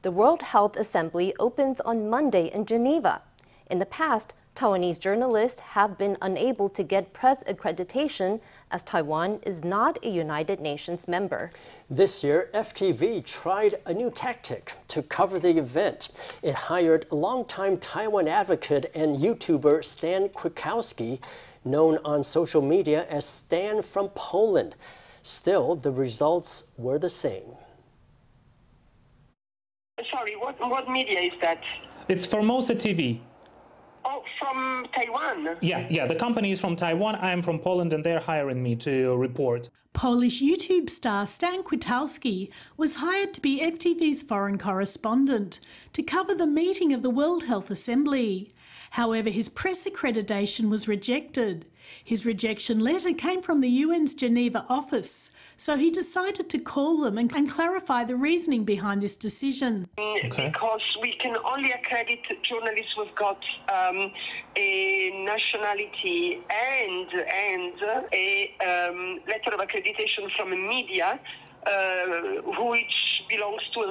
The World Health Assembly opens on Monday in Geneva. In the past, Taiwanese journalists have been unable to get press accreditation as Taiwan is not a United Nations member. This year, FTV tried a new tactic to cover the event. It hired longtime Taiwan advocate and YouTuber Stan Kwiatkowski, known on social media as Stan from Poland. Still, the results were the same. Sorry, what media is that? It's Formosa TV. Oh, from Taiwan? Yeah, the company is from Taiwan, I'm from Poland, and they're hiring me to report. Polish YouTube star Stan Kwiatkowski was hired to be FTV's foreign correspondent to cover the meeting of the World Health Assembly. However, his press accreditation was rejected. His rejection letter came from the UN's Geneva office, so he decided to call them and clarify the reasoning behind this decision. Okay. Because we can only accredit journalists who've got a nationality and a letter of accreditation from a media which belongs to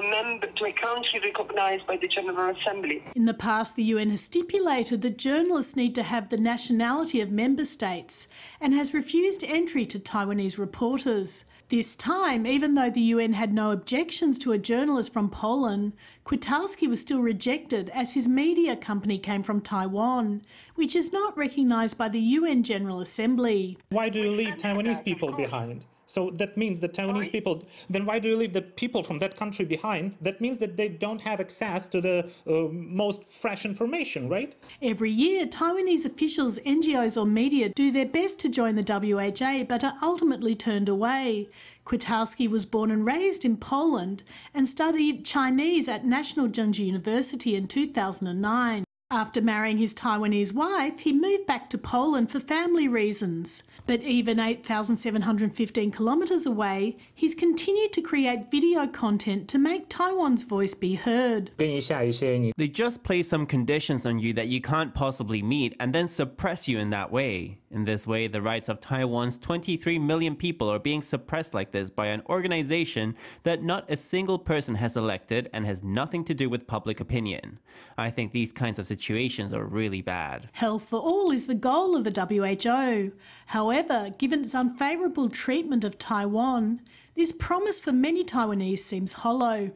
a country recognized by the General Assembly. In the past, the UN has stipulated that journalists need to have the nationality of member states and has refused entry to Taiwanese reporters. This time, even though the UN had no objections to a journalist from Poland, Kwiatkowski was still rejected as his media company came from Taiwan, which is not recognised by the UN General Assembly. Why do you leave Taiwanese people behind? So that means that Taiwanese people, then why do you leave the people from that country behind? That means that they don't have access to the most fresh information, right? Every year, Taiwanese officials, NGOs or media do their best to join the WHA but are ultimately turned away. Kwiatkowski was born and raised in Poland and studied Chinese at National Jeonju University in 2009. After marrying his Taiwanese wife, he moved back to Poland for family reasons. But even 8,715 kilometres away, he's continued to create video content to make Taiwan's voice be heard. They just place some conditions on you that you can't possibly meet and then suppress you in that way. In this way, the rights of Taiwan's 23 million people are being suppressed like this by an organization that not a single person has elected and has nothing to do with public opinion. I think these kinds of situations are really bad. Health for all is the goal of the WHO. However, given its unfavourable treatment of Taiwan, this promise for many Taiwanese seems hollow.